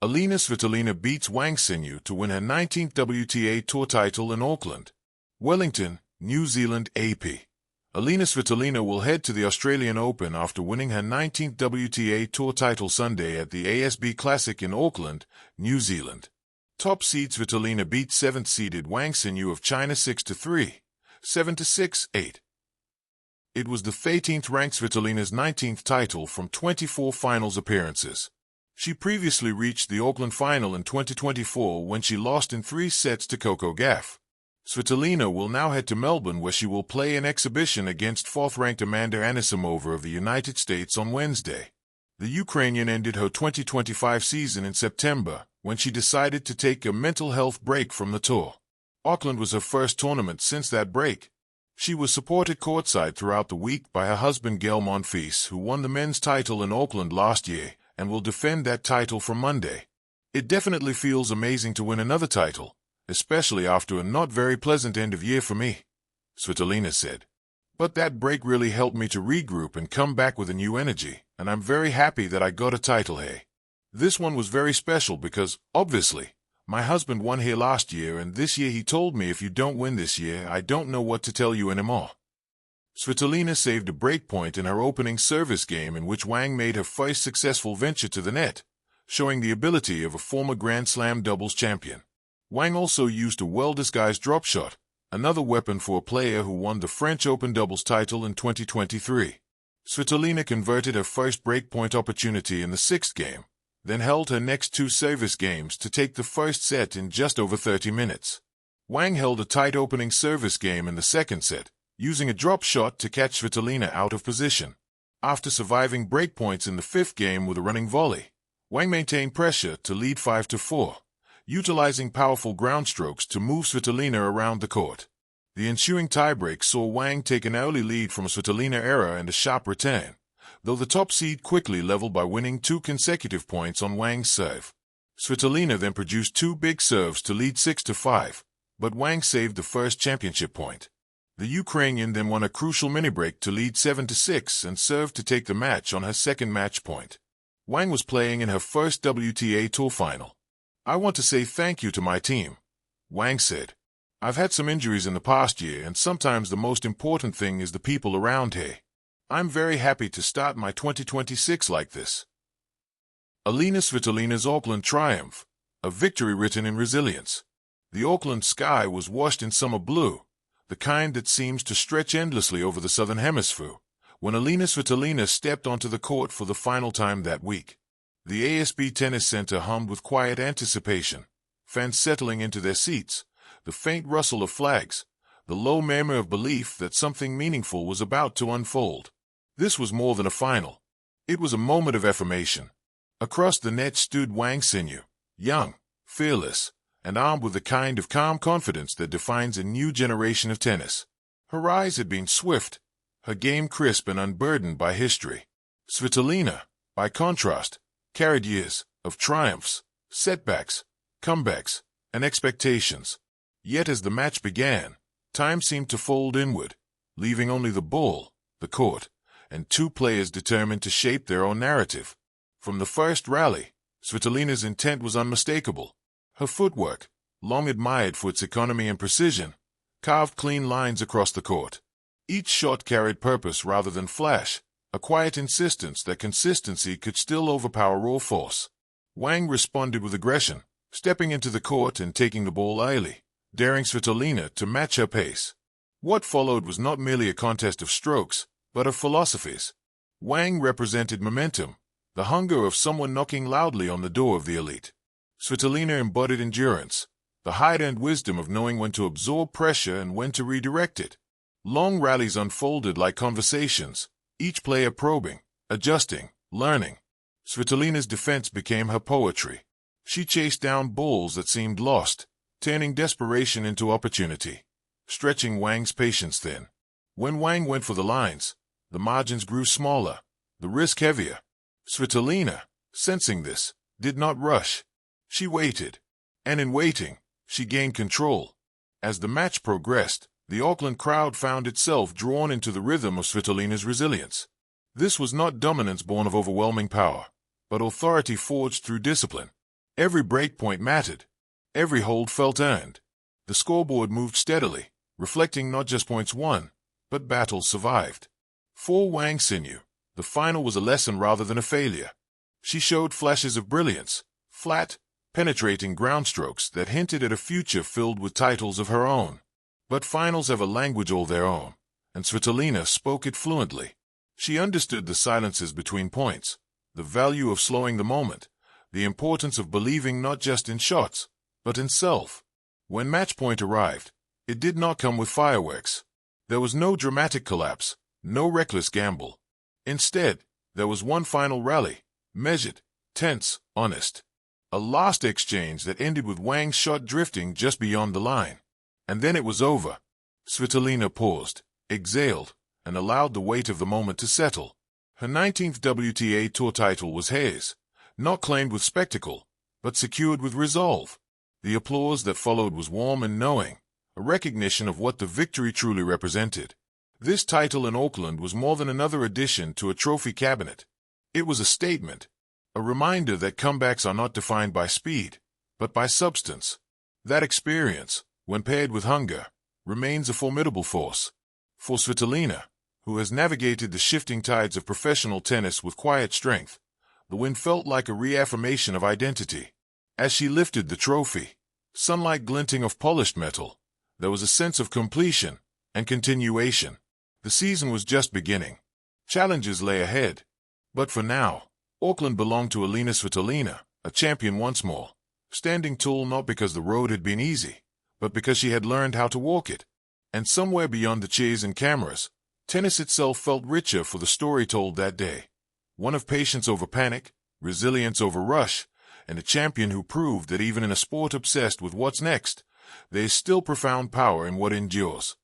Elina Svitolina beats Wang Xinyu to win her 19th WTA Tour title in Auckland. Wellington, New Zealand, AP. Elina Svitolina will head to the Australian Open after winning her 19th WTA Tour title Sunday at the ASB Classic in Auckland, New Zealand. Top seed Svitolina beat 7th-seeded Wang Xinyu of China 6-3, 7-6, 8. It was the 13th-ranked Svitolina's 19th title from 24 finals appearances. She previously reached the Auckland final in 2024 when she lost in 3 sets to Coco Gauff. Svitolina will now head to Melbourne where she will play an exhibition against 4th-ranked Amanda Anisimova of the United States on Wednesday. The Ukrainian ended her 2025 season in September when she decided to take a mental health break from the tour. Auckland was her first tournament since that break. She was supported courtside throughout the week by her husband Gael Monfils, who won the men's title in Auckland last year and will defend that title from Monday. It definitely feels amazing to win another title, especially after a not very pleasant end of year for me, Svitolina said. But that break really helped me to regroup and come back with a new energy, and I'm very happy that I got a title here. This one was very special because, obviously, my husband won here last year, and this year he told me if you don't win this year, I don't know what to tell you anymore. Svitolina saved a breakpoint in her opening service game in which Wang made her first successful venture to the net, showing the ability of a former Grand Slam doubles champion. Wang also used a well-disguised drop shot, another weapon for a player who won the French Open doubles title in 2023. Svitolina converted her first breakpoint opportunity in the 6th game, then held her next 2 service games to take the first set in just over 30 minutes. Wang held a tight opening service game in the 2nd set, using a drop shot to catch Svitolina out of position. After surviving breakpoints in the 5th game with a running volley, Wang maintained pressure to lead 5-4, utilizing powerful ground strokes to move Svitolina around the court. The ensuing tiebreak saw Wang take an early lead from a Svitolina error and a sharp return, though the top seed quickly leveled by winning 2 consecutive points on Wang's serve. Svitolina then produced 2 big serves to lead 6-5, but Wang saved the first championship point. The Ukrainian then won a crucial mini-break to lead 7-6 and served to take the match on her 2nd match point. Wang was playing in her first WTA Tour final. "I want to say thank you to my team," Wang said. "I've had some injuries in the past year, and sometimes the most important thing is the people around here. I'm very happy to start my 2026 like this." Elina Svitolina's Auckland triumph, a victory written in resilience. The Auckland sky was washed in summer blue, the kind that seems to stretch endlessly over the southern hemisphere, when Elina Svitolina stepped onto the court for the final time that week. The ASB Tennis Center hummed with quiet anticipation, fans settling into their seats, the faint rustle of flags, the low murmur of belief that something meaningful was about to unfold. This was more than a final. It was a moment of affirmation. Across the net stood Wang Xinyu, young, fearless, and armed with the kind of calm confidence that defines a new generation of tennis. Her rise had been swift, her game crisp and unburdened by history. Svitolina, by contrast, carried years of triumphs, setbacks, comebacks, and expectations. Yet as the match began, time seemed to fold inward, leaving only the ball, the court, and 2 players determined to shape their own narrative. From the first rally, Svitolina's intent was unmistakable. Her footwork, long admired for its economy and precision, carved clean lines across the court. Each shot carried purpose rather than flash, a quiet insistence that consistency could still overpower raw force. Wang responded with aggression, stepping into the court and taking the ball early, daring Svitolina to match her pace. What followed was not merely a contest of strokes, but of philosophies. Wang represented momentum, the hunger of someone knocking loudly on the door of the elite. Svitolina embodied endurance, the height-end wisdom of knowing when to absorb pressure and when to redirect it. Long rallies unfolded like conversations, each player probing, adjusting, learning. Svitolina's defense became her poetry. She chased down balls that seemed lost, turning desperation into opportunity, stretching Wang's patience thin. When Wang went for the lines, the margins grew smaller, the risk heavier. Svitolina, sensing this, did not rush. She waited, and in waiting, she gained control. As the match progressed, the Auckland crowd found itself drawn into the rhythm of Svitolina's resilience. This was not dominance born of overwhelming power, but authority forged through discipline. Every break point mattered. Every hold felt earned. The scoreboard moved steadily, reflecting not just points won, but battles survived. For Wang Xinyu, the final was a lesson rather than a failure. She showed flashes of brilliance, flat, penetrating ground strokes that hinted at a future filled with titles of her own. But finals have a language all their own, and Svitolina spoke it fluently. She understood the silences between points, the value of slowing the moment, the importance of believing not just in shots, but in self. When match point arrived, it did not come with fireworks. There was no dramatic collapse, no reckless gamble. Instead, there was one final rally, measured, tense, honest. A last exchange that ended with Wang's shot drifting just beyond the line. And then it was over. Svitolina paused, exhaled, and allowed the weight of the moment to settle. Her 19th WTA Tour title was hers, not claimed with spectacle, but secured with resolve. The applause that followed was warm and knowing, a recognition of what the victory truly represented. This title in Auckland was more than another addition to a trophy cabinet. It was a statement, a reminder that comebacks are not defined by speed, but by substance. That experience, when paired with hunger, remains a formidable force. For Svitolina, who has navigated the shifting tides of professional tennis with quiet strength, the win felt like a reaffirmation of identity. As she lifted the trophy, sunlight glinting off polished metal, there was a sense of completion and continuation. The season was just beginning. Challenges lay ahead. But for now, Auckland belonged to Elina Svitolina, a champion once more, standing tall not because the road had been easy, but because she had learned how to walk it. And somewhere beyond the cheers and cameras, tennis itself felt richer for the story told that day. One of patience over panic, resilience over rush, and a champion who proved that even in a sport obsessed with what's next, there is still profound power in what endures.